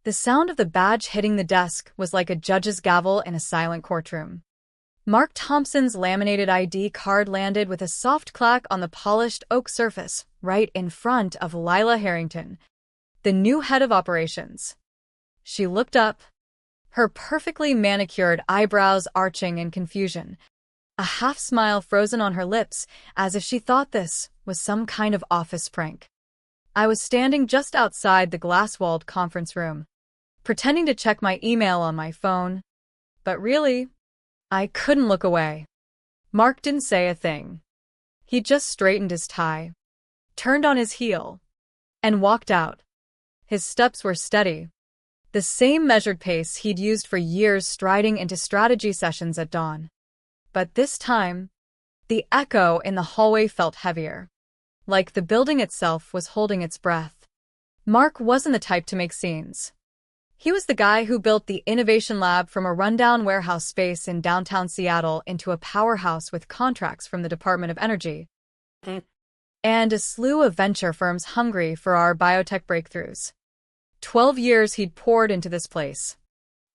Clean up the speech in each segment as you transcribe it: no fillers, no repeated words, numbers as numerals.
The sound of the badge hitting the desk was like a judge's gavel in a silent courtroom. Mark Thompson's laminated ID card landed with a soft clack on the polished oak surface, right in front of Lila Harrington, the new head of operations. She looked up, her perfectly manicured eyebrows arching in confusion, a half-smile frozen on her lips as if she thought this was some kind of office prank. I was standing just outside the glass-walled conference room, pretending to check my email on my phone, but really, I couldn't look away. Mark didn't say a thing. He just straightened his tie, turned on his heel, and walked out. His steps were steady, the same measured pace he'd used for years striding into strategy sessions at dawn. But this time, the echo in the hallway felt heavier, like the building itself was holding its breath. Mark wasn't the type to make scenes. He was the guy who built the innovation lab from a rundown warehouse space in downtown Seattle into a powerhouse with contracts from the Department of Energy and a slew of venture firms hungry for our biotech breakthroughs. 12 years he'd poured into this place,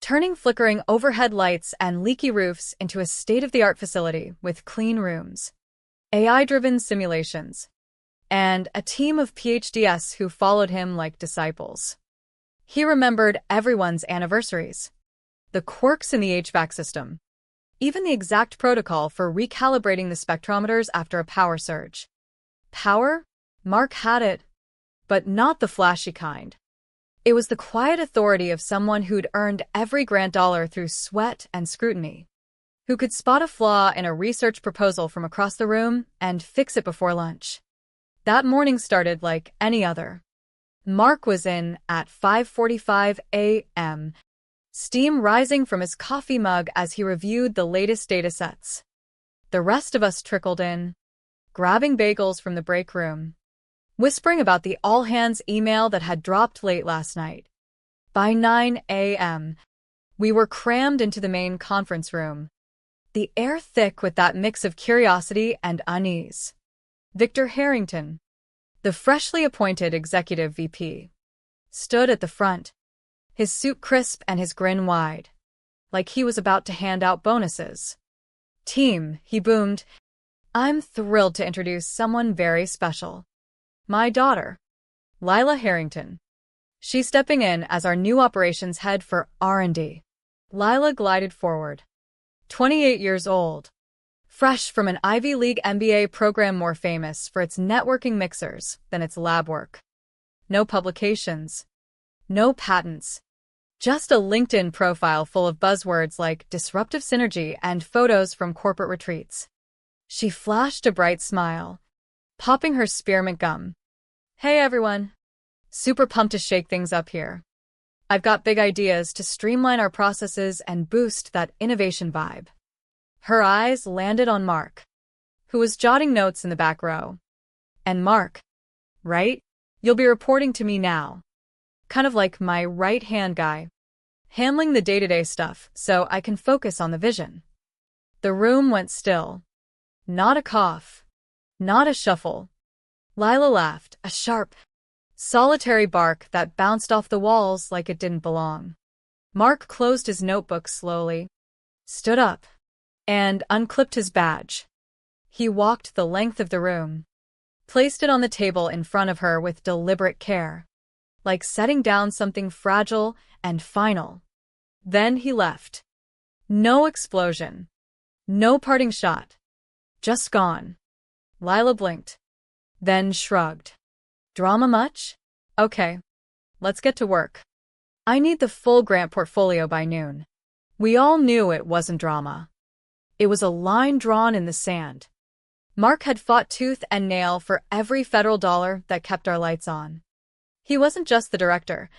turning flickering overhead lights and leaky roofs into a state-of-the-art facility with clean rooms, AI-driven simulations, and a team of PhDs who followed him like disciples. He remembered everyone's anniversaries, the quirks in the HVAC system, even the exact protocol for recalibrating the spectrometers after a power surge. Power? Mark had it, but not the flashy kind. It was the quiet authority of someone who'd earned every grant dollar through sweat and scrutiny, who could spot a flaw in a research proposal from across the room and fix it before lunch. That morning started like any other. Mark was in at 5:45 a.m., steam rising from his coffee mug as he reviewed the latest datasets. The rest of us trickled in, grabbing bagels from the break room, whispering about the all-hands email that had dropped late last night. By 9 a.m., we were crammed into the main conference room, the air thick with that mix of curiosity and unease. Victor Harrington, the freshly appointed executive VP, stood at the front, his suit crisp and his grin wide, like he was about to hand out bonuses. "Team," he boomed, "I'm thrilled to introduce someone very special. My daughter, Lila Harrington. She's stepping in as our new operations head for R&D." Lila glided forward, 28 years old, fresh from an Ivy League MBA program more famous for its networking mixers than its lab work. No publications, no patents, just a LinkedIn profile full of buzzwords like disruptive synergy and photos from corporate retreats. She flashed a bright smile, popping her spearmint gum. "Hey everyone. Super pumped to shake things up here. I've got big ideas to streamline our processes and boost that innovation vibe." Her eyes landed on Mark, who was jotting notes in the back row. "And Mark, right? You'll be reporting to me now. Kind of like my right-hand guy, handling the day-to-day stuff so I can focus on the vision." The room went still. Not a cough, not a shuffle. Lila laughed, a sharp, solitary bark that bounced off the walls like it didn't belong. Mark closed his notebook slowly, stood up, and unclipped his badge. He walked the length of the room, placed it on the table in front of her with deliberate care, like setting down something fragile and final. Then he left. No explosion, no parting shot, just gone. Lila blinked, then shrugged. "Drama much? Okay, let's get to work. I need the full grant portfolio by noon." We all knew it wasn't drama. It was a line drawn in the sand. Mark had fought tooth and nail for every federal dollar that kept our lights on. He wasn't just the director.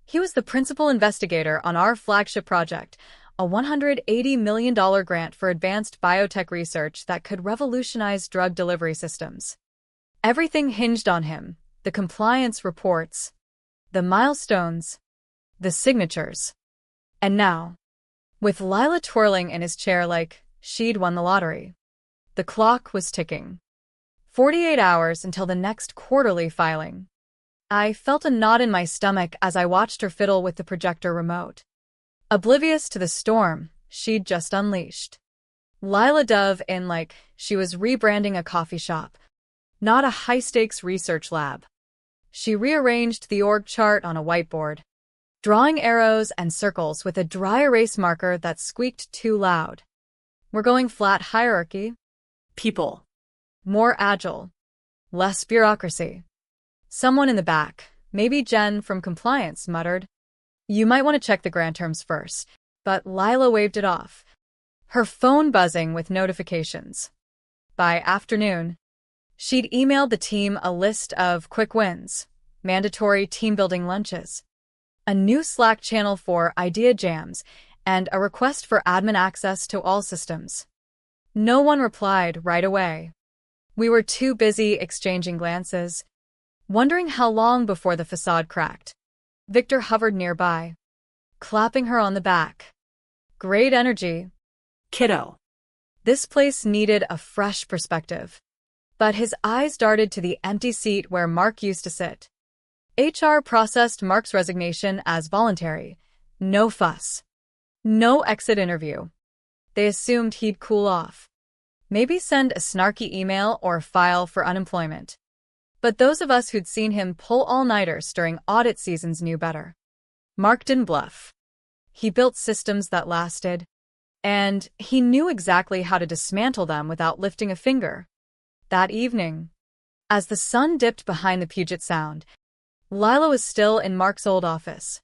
He was the principal investigator on our flagship project, a $180 million grant for advanced biotech research that could revolutionize drug delivery systems. Everything hinged on him: the compliance reports, the milestones, the signatures. And now, with Lila twirling in his chair like she'd won the lottery, the clock was ticking. 48 hours until the next quarterly filing. I felt a knot in my stomach as I watched her fiddle with the projector remote. Oblivious to the storm she'd just unleashed. Lila dove in like she was rebranding a coffee shop, not a high-stakes research lab. She rearranged the org chart on a whiteboard, drawing arrows and circles with a dry erase marker that squeaked too loud. We're going flat hierarchy. People. More agile. Less bureaucracy. Someone in the back, maybe Jen from compliance, muttered, "You might want to check the grant terms first." But Lila waved it off, her phone buzzing with notifications. By afternoon, she'd emailed the team a list of quick wins, mandatory team-building lunches, a new Slack channel for idea jams, and a request for admin access to all systems. No one replied right away. We were too busy exchanging glances, wondering how long before the facade cracked. Victor hovered nearby, clapping her on the back. Great energy. Kiddo. This place needed a fresh perspective. But his eyes darted to the empty seat where Mark used to sit. HR processed Mark's resignation as voluntary. No fuss. No exit interview. They assumed he'd cool off. Maybe send a snarky email or file for unemployment. But those of us who'd seen him pull all-nighters during audit seasons knew better. Mark didn't bluff. He built systems that lasted, and he knew exactly how to dismantle them without lifting a finger. That evening, as the sun dipped behind the Puget Sound, Lila was still in Mark's old office,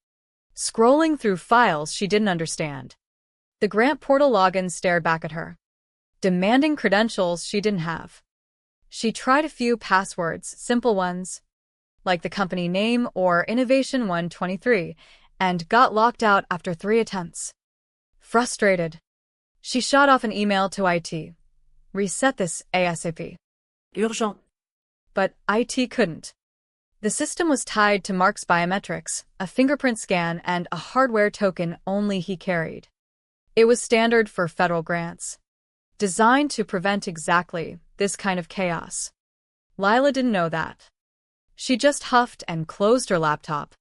scrolling through files she didn't understand. The grant portal login stared back at her, demanding credentials she didn't have. She tried a few passwords, simple ones, like the company name or Innovation 123, and got locked out after 3 attempts. Frustrated, she shot off an email to IT. Reset this ASAP. Urgent. But IT couldn't. The system was tied to Mark's biometrics, a fingerprint scan, and a hardware token only he carried. It was standard for federal grants, designed to prevent exactly this kind of chaos. Lila didn't know that. She just huffed and closed her laptop,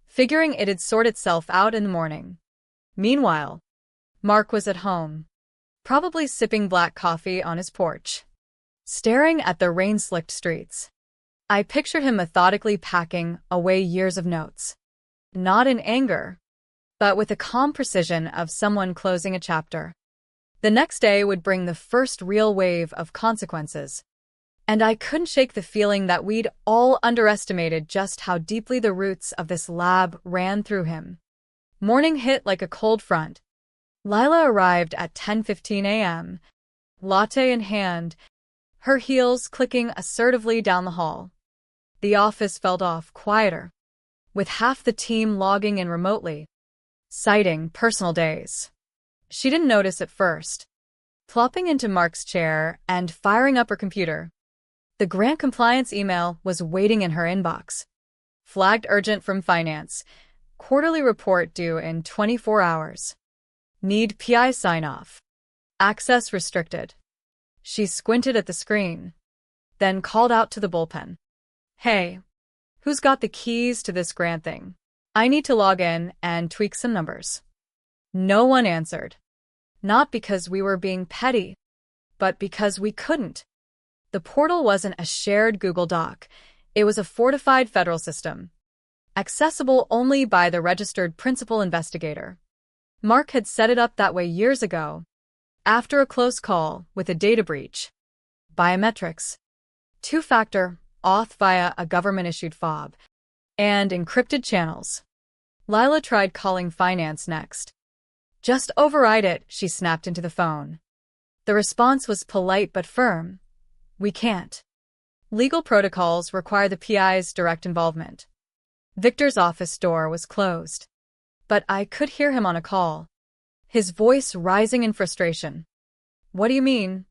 figuring it'd sort itself out in the morning. Meanwhile, Mark was at home, probably sipping black coffee on his porch, staring at the rain-slicked streets. I pictured him methodically packing away years of notes. Not in anger, but with the calm precision of someone closing a chapter. The next day would bring the first real wave of consequences. And I couldn't shake the feeling that we'd all underestimated just how deeply the roots of this lab ran through him. Morning hit like a cold front. Lila arrived at 10:15 a.m., latte in hand, her heels clicking assertively down the hall. The office felt off, quieter, with half the team logging in remotely, citing personal days. She didn't notice at first, plopping into Mark's chair and firing up her computer. The grant compliance email was waiting in her inbox. Flagged urgent from finance. Quarterly report due in 24 hours. Need PI sign-off. Access restricted. She squinted at the screen, then called out to the bullpen. Hey, who's got the keys to this grant thing? I need to log in and tweak some numbers. No one answered. Not because we were being petty, but because we couldn't. The portal wasn't a shared Google Doc. It was a fortified federal system, accessible only by the registered principal investigator. Mark had set it up that way years ago, after a close call with a data breach. Biometrics, two-factor auth via a government-issued fob, and encrypted channels. Lila tried calling finance next. Just override it, she snapped into the phone. The response was polite but firm. We can't. Legal protocols require the PI's direct involvement. Victor's office door was closed, but I could hear him on a call, his voice rising in frustration. What do you mean?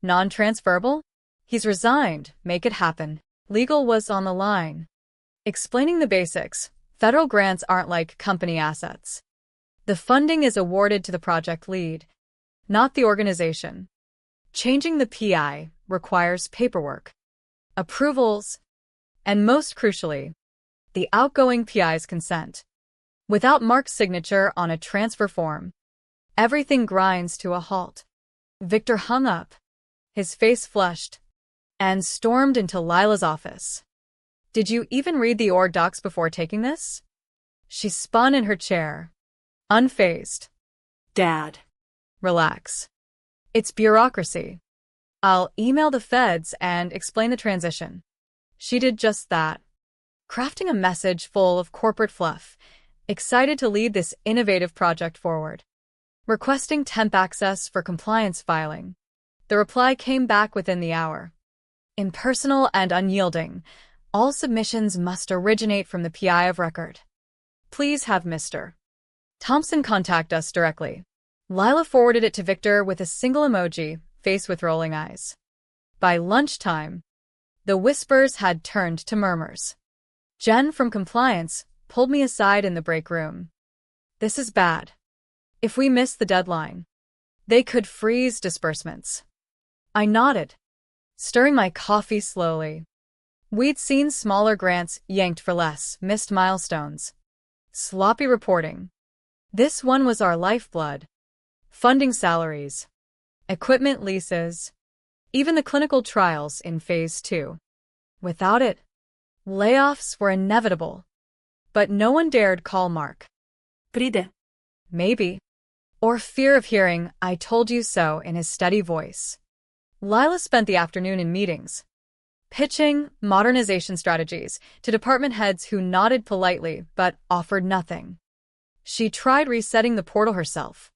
Non-transferable? He's resigned. Make it happen. Legal was on the line, explaining the basics. Federal grants aren't like company assets. The funding is awarded to the project lead, not the organization. Changing the PI requires paperwork, approvals, and most crucially, the outgoing PI's consent. Without Mark's signature on a transfer form, everything grinds to a halt. Victor hung up, his face flushed, and stormed into Lila's office. "Did you even read the org docs before taking this?" She spun in her chair, unfazed. Dad. "Relax. It's bureaucracy. I'll email the feds and explain the transition." She did just that, crafting a message full of corporate fluff, excited to lead this innovative project forward. Requesting temp access for compliance filing. The reply came back within the hour. Impersonal and unyielding, all submissions must originate from the PI of record. Please have Mr. Thompson contact us directly. Lila forwarded it to Victor with a single emoji, face with rolling eyes. By lunchtime, the whispers had turned to murmurs. Jen from compliance pulled me aside in the break room. "This is bad. If we miss the deadline, they could freeze disbursements." I nodded, stirring my coffee slowly. We'd seen smaller grants yanked for less, missed milestones. Sloppy reporting. This one was our lifeblood. Funding salaries, equipment leases, even the clinical trials in Phase 2. Without it, layoffs were inevitable. But no one dared call Mark. Pride. Maybe. Or fear of hearing "I told you so" in his steady voice. Lila spent the afternoon in meetings, pitching modernization strategies to department heads who nodded politely but offered nothing. She tried resetting the portal herself,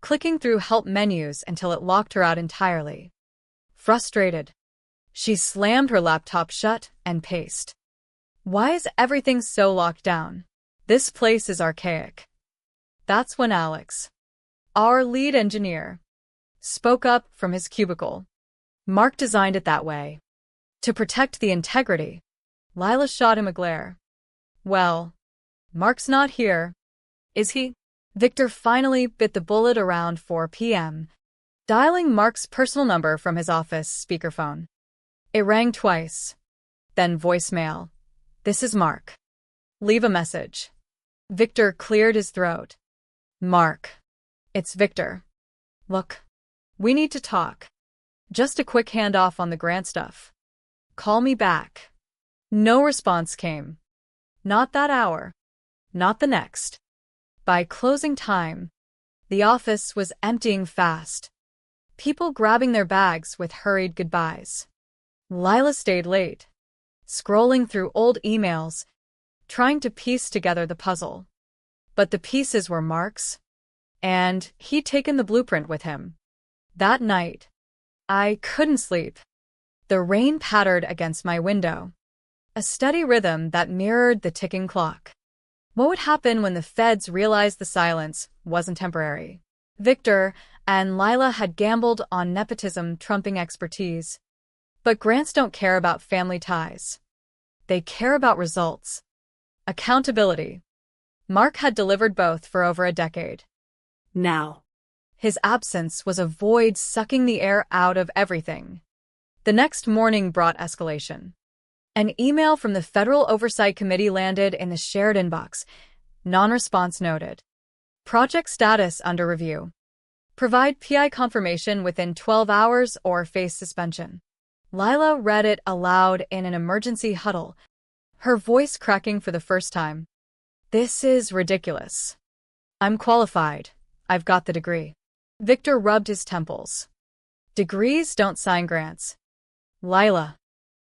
clicking through help menus until it locked her out entirely. Frustrated, she slammed her laptop shut and paced. "Why is everything so locked down? This place is archaic." That's when Alex, our lead engineer, spoke up from his cubicle. "Mark designed it that way. To protect the integrity." Lila shot him a glare. "Well, Mark's not here, is he?" Victor finally bit the bullet around 4 p.m., dialing Mark's personal number from his office speakerphone. It rang twice. Then voicemail. "This is Mark. Leave a message." Victor cleared his throat. "Mark. It's Victor. Look, we need to talk. Just a quick handoff on the grant stuff. Call me back." No response came. Not that hour. Not the next. By closing time, the office was emptying fast. People grabbing their bags with hurried goodbyes. Lila stayed late, scrolling through old emails, trying to piece together the puzzle. But the pieces were Mark's, and he'd taken the blueprint with him. That night, I couldn't sleep. The rain pattered against my window, a steady rhythm that mirrored the ticking clock. What would happen when the feds realized the silence wasn't temporary? Victor and Lila had gambled on nepotism trumping expertise. But grants don't care about family ties. They care about results. Accountability. Mark had delivered both for over a decade. Now. His absence was a void sucking the air out of everything. The next morning brought escalation. An email from the Federal Oversight Committee landed in the shared inbox. Non-response noted. Project status under review. Provide PI confirmation within 12 hours or face suspension. Lila read it aloud in an emergency huddle, her voice cracking for the first time. "This is ridiculous. I'm qualified. I've got the degree." Victor rubbed his temples. "Degrees don't sign grants. Lila.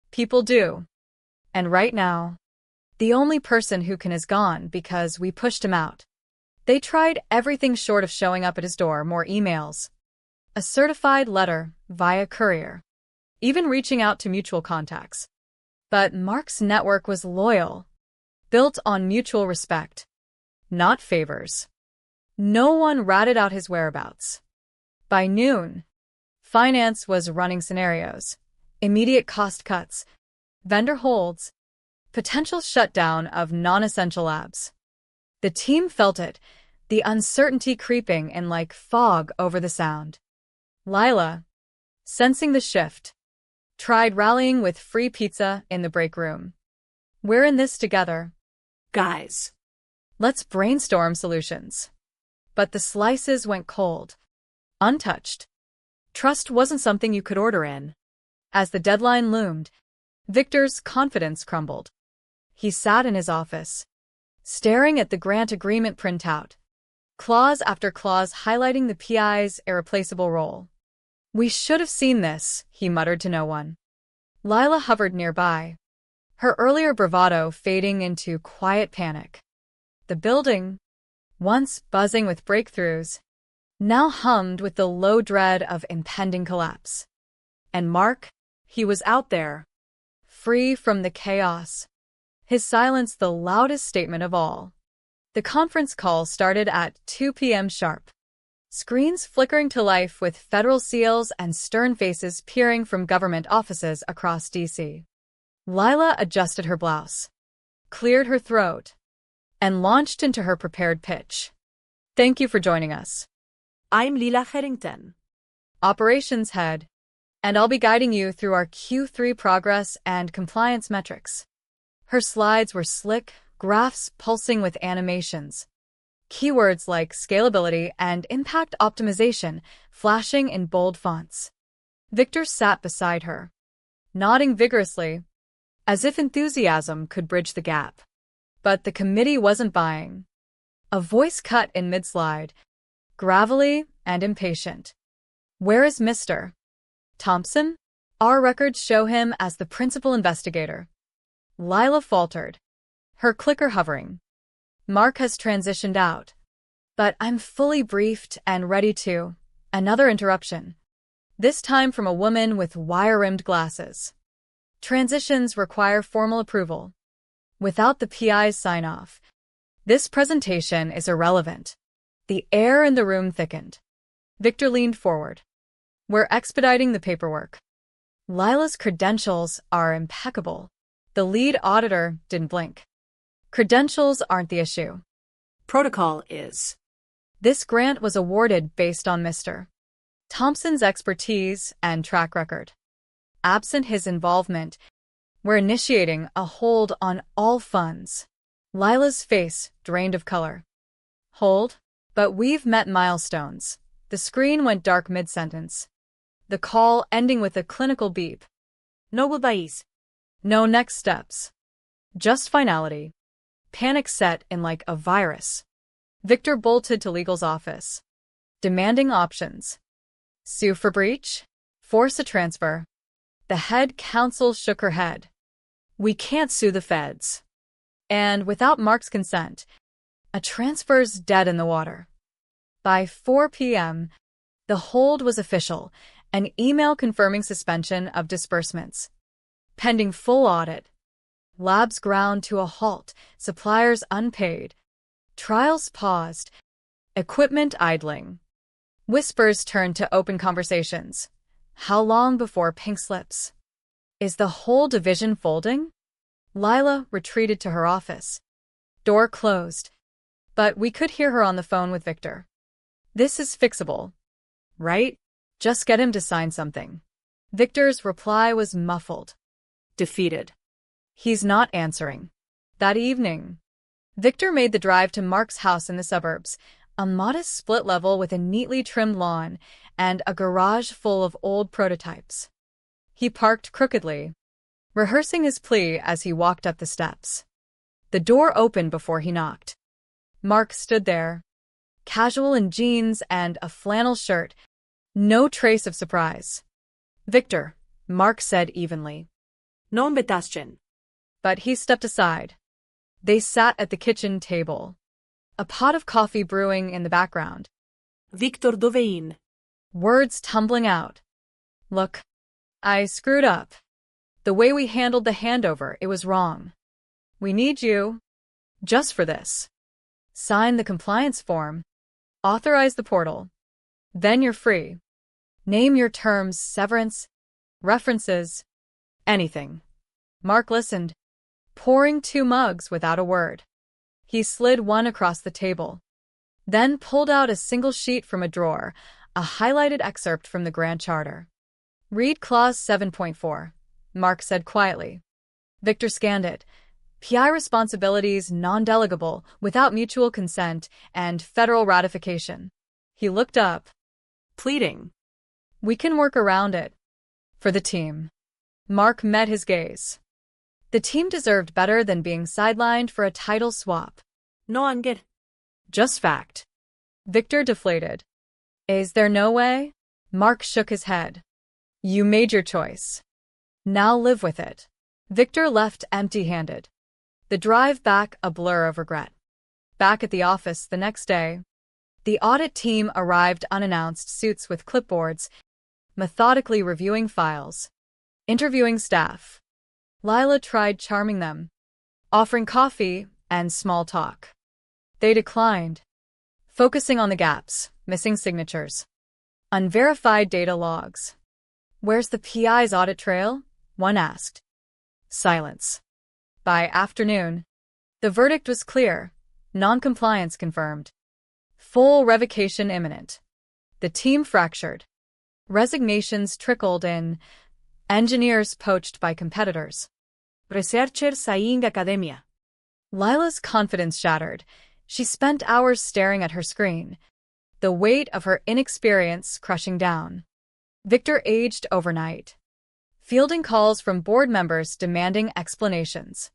People do. And right now, the only person who can is gone because we pushed him out." They tried everything short of showing up at his door, more emails, a certified letter via courier, even reaching out to mutual contacts. But Mark's network was loyal, built on mutual respect, not favors. No one ratted out his whereabouts. By noon, finance was running scenarios, immediate cost cuts, vendor holds, potential shutdown of non-essential labs. The team felt it, the uncertainty creeping in like fog over the sound. Lila, sensing the shift, tried rallying with free pizza in the break room. "We're in this together. Guys. Let's brainstorm solutions. But the slices went cold, untouched. Trust wasn't something you could order in. As the deadline loomed, Victor's confidence crumbled. He sat in his office, staring at the grant agreement printout, clause after clause highlighting the PI's irreplaceable role. "We should have seen this," he muttered to no one. Lila hovered nearby, her earlier bravado fading into quiet panic. The building, once buzzing with breakthroughs, now hummed with the low dread of impending collapse. And Mark, he was out there, free from the chaos, his silence the loudest statement of all. The conference call started at 2 p.m. sharp. Screens flickering to life with federal seals and stern faces peering from government offices across D.C. Lila adjusted her blouse, cleared her throat, and launched into her prepared pitch. "Thank you for joining us. I'm Lila Harrington, Operations Head, and I'll be guiding you through our Q3 progress and compliance metrics." Her slides were slick, graphs pulsing with animations, keywords like scalability and impact optimization flashing in bold fonts. Victor sat beside her, nodding vigorously, as if enthusiasm could bridge the gap. But the committee wasn't buying. A voice cut in mid-slide, gravelly and impatient. "Where is Mr. Thompson? Our records show him as the principal investigator." Lila faltered, her clicker hovering. "Mark has transitioned out. But I'm fully briefed and ready to." Another interruption, this time from a woman with wire-rimmed glasses. "Transitions require formal approval. Without the PI's sign-off, this presentation is irrelevant." The air in the room thickened. Victor leaned forward. "We're expediting the paperwork. Lila's credentials are impeccable." The lead auditor didn't blink. "Credentials aren't the issue. Protocol is." This grant was awarded based on Mr. Thompson's expertise and track record. Absent his involvement, we're initiating a hold on all funds." Lila's face drained of color. "Hold? But we've met milestones." The screen went dark mid-sentence, the call ending with a clinical beep. No goodbyes. No next steps. Just finality. Panic set in like a virus. Victor bolted to legal's office, demanding options. Sue for breach? Force a transfer? The head counsel shook her head. "We can't sue the feds. And without Mark's consent, a transfer's dead in the water." By 4 p.m., the hold was official, an email confirming suspension of disbursements. Pending full audit. Labs ground to a halt, suppliers unpaid. Trials paused, equipment idling. Whispers turned to open conversations. How long before pink slips? Is the whole division folding? Lila retreated to her office. Door closed, but we could hear her on the phone with Victor. "This is fixable, right? Just get him to sign something." Victor's reply was muffled. Defeated. "He's not answering." That evening, Victor made the drive to Mark's house in the suburbs, a modest split level with a neatly trimmed lawn and a garage full of old prototypes. He parked crookedly, rehearsing his plea as he walked up the steps. The door opened before he knocked. Mark stood there, casual in jeans and a flannel shirt, no trace of surprise. "Victor," Mark said evenly. No invitation. But he stepped aside. They sat at the kitchen table, a pot of coffee brewing in the background. Victor Dovein. Words tumbling out. "Look, I screwed up. The way we handled the handover, it was wrong. We need you, just for this. Sign the compliance form. Authorize the portal. Then you're free. Name your terms, severance, references, anything." Mark listened, pouring 2 mugs without a word. He slid one across the table, then pulled out a single sheet from a drawer, a highlighted excerpt from the Grant Charter. "Read Clause 7.4, Mark said quietly. Victor scanned it, PI responsibilities non-delegable, without mutual consent, and federal ratification. He looked up. Pleading. We can work around it. For the team. Mark met his gaze. The team deserved better than being sidelined for a title swap. No anger. Just fact. Victor deflated. Is there no way? Mark shook his head. You made your choice. Now live with it. Victor left empty-handed. The drive back a blur of regret. Back at the office the next day, the audit team arrived unannounced, suits with clipboards, methodically reviewing files, interviewing staff. Lila tried charming them, offering coffee and small talk. They declined, focusing on the gaps, missing signatures, unverified data logs. Where's the PI's audit trail? One asked. Silence. By afternoon, the verdict was clear. Non-compliance confirmed. Full revocation imminent. The team fractured. Resignations trickled in. Engineers poached by competitors. Researchers saying academia. Lila's confidence shattered. She spent hours staring at her screen, the weight of her inexperience crushing down. Victor aged overnight, fielding calls from board members demanding explanations.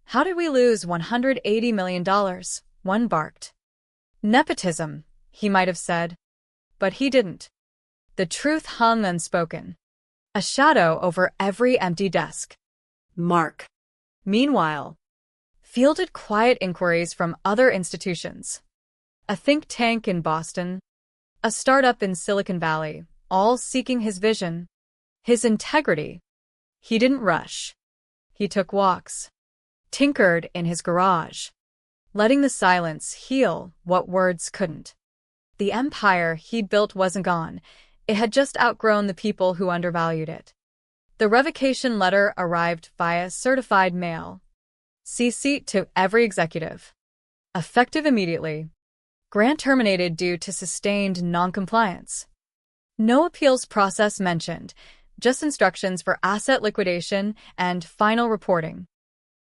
How did we lose $180 million? One barked. Nepotism, he might have said. But he didn't. The truth hung unspoken, a shadow over every empty desk. Mark. Meanwhile, fielded quiet inquiries from other institutions. A think tank in Boston, a startup in Silicon Valley, all seeking his vision, his integrity. He didn't rush. He took walks, tinkered in his garage, letting the silence heal what words couldn't. The empire he'd built wasn't gone. It had just outgrown the people who undervalued it. The revocation letter arrived via certified mail. CC to every executive. Effective immediately. Grant terminated due to sustained noncompliance. No appeals process mentioned, just instructions for asset liquidation and final reporting.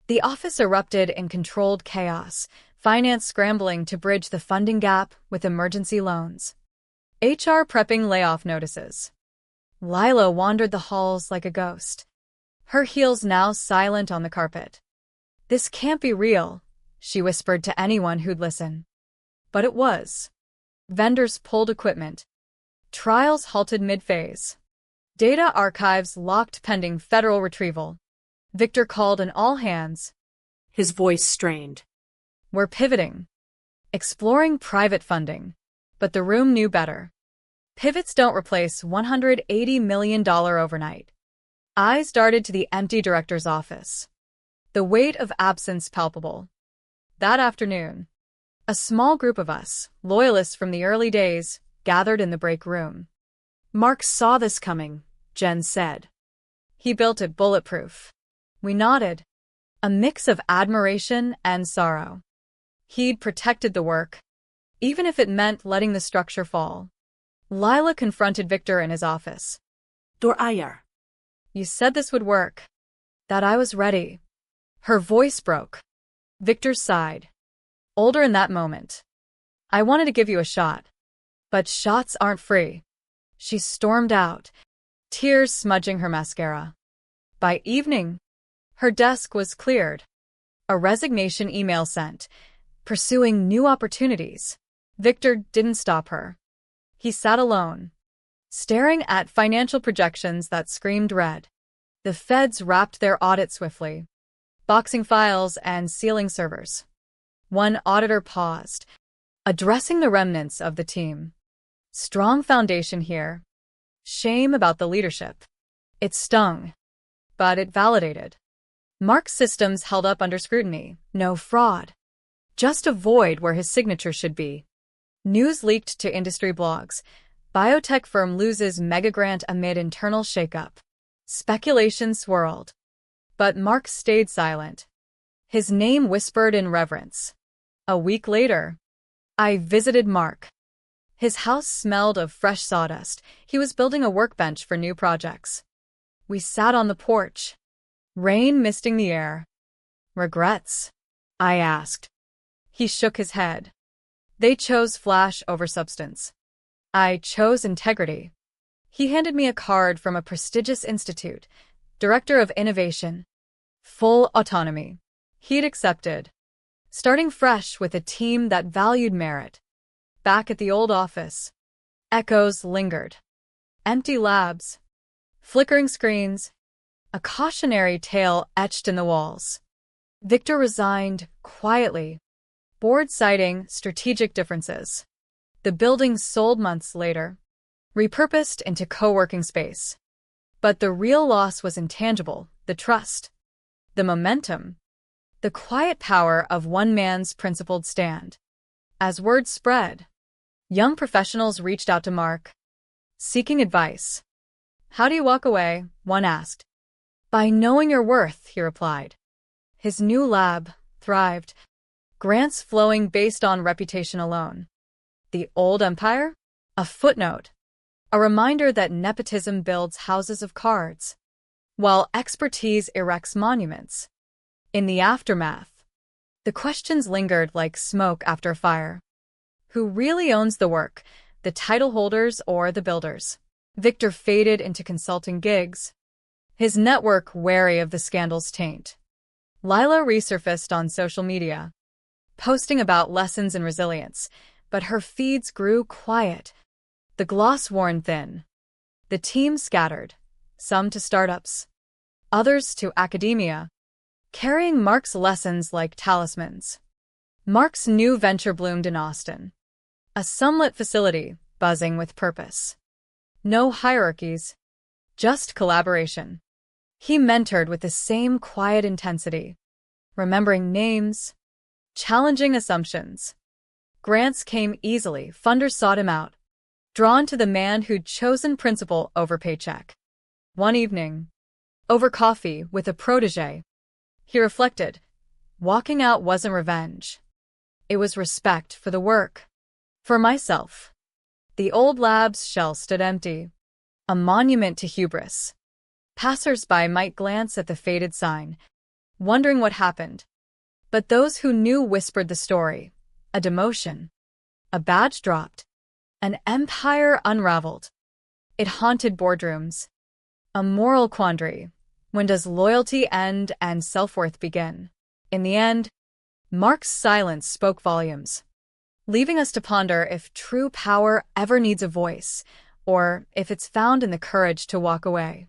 The office erupted in controlled chaos, finance scrambling to bridge the funding gap with emergency loans. HR prepping layoff notices. Lila wandered the halls like a ghost, her heels now silent on the carpet. This can't be real, she whispered to anyone who'd listen. But it was. Vendors pulled equipment. Trials halted mid-phase. Data archives locked pending federal retrieval. Victor called an all-hands. His voice strained. We're pivoting. Exploring private funding. But the room knew better. Pivots don't replace $180 million overnight. Eyes darted to the empty director's office. The weight of absence palpable. That afternoon, a small group of us, loyalists from the early days, gathered in the break room. Mark saw this coming, Jen said. He built it bulletproof. We nodded, a mix of admiration and sorrow. He'd protected the work, even if it meant letting the structure fall. Lila confronted Victor in his office. Door Ayer. You said this would work. That I was ready. Her voice broke. Victor sighed. Older in that moment. I wanted to give you a shot. But shots aren't free. She stormed out, tears smudging her mascara. By evening, her desk was cleared. A resignation email sent, pursuing new opportunities. Victor didn't stop her. He sat alone, staring at financial projections that screamed red. The feds wrapped their audit swiftly, boxing files and sealing servers. One auditor paused, addressing the remnants of the team. Strong foundation here. Shame about the leadership. It stung, but it validated. Mark's systems held up under scrutiny. No fraud. Just a void where his signature should be. News leaked to industry blogs. Biotech firm loses mega grant amid internal shakeup. Speculation swirled. But Mark stayed silent. His name whispered in reverence. A week later, I visited Mark. His house smelled of fresh sawdust. He was building a workbench for new projects. We sat on the porch, rain misting the air. Regrets? I asked. He shook his head. They chose flash over substance. I chose integrity. He handed me a card from a prestigious institute, Director of Innovation. Full autonomy. He'd accepted. Starting fresh with a team that valued merit. Back at the old office. Echoes lingered. Empty labs. Flickering screens. A cautionary tale etched in the walls. Victor resigned, quietly. Board citing strategic differences. The building sold months later. Repurposed into co-working space. But the real loss was intangible, the trust. The momentum. The quiet power of one man's principled stand. As word spread, young professionals reached out to Mark, seeking advice. How do you walk away? One asked. By knowing your worth, he replied. His new lab thrived, grants flowing based on reputation alone. The old empire? A footnote. A reminder that nepotism builds houses of cards, while expertise erects monuments. In the aftermath, the questions lingered like smoke after a fire. Who really owns the work, the title holders or the builders? Victor faded into consulting gigs, his network wary of the scandal's taint. Lila resurfaced on social media, posting about lessons in resilience, but her feeds grew quiet. The gloss worn thin. The team scattered, some to startups, others to academia, carrying Mark's lessons like talismans. Mark's new venture bloomed in Austin. A sunlit facility, buzzing with purpose. No hierarchies, just collaboration. He mentored with the same quiet intensity, remembering names, challenging assumptions. Grants came easily, funders sought him out, drawn to the man who'd chosen principle over paycheck. One evening, over coffee with a protege, he reflected, walking out wasn't revenge. It was respect for the work. For myself. The old lab's shell stood empty, a monument to hubris. Passers-by might glance at the faded sign, wondering what happened. But those who knew whispered the story. A demotion. A badge dropped. An empire unraveled. It haunted boardrooms. A moral quandary. When does loyalty end and self-worth begin? In the end, Mark's silence spoke volumes, leaving us to ponder if true power ever needs a voice, or if it's found in the courage to walk away.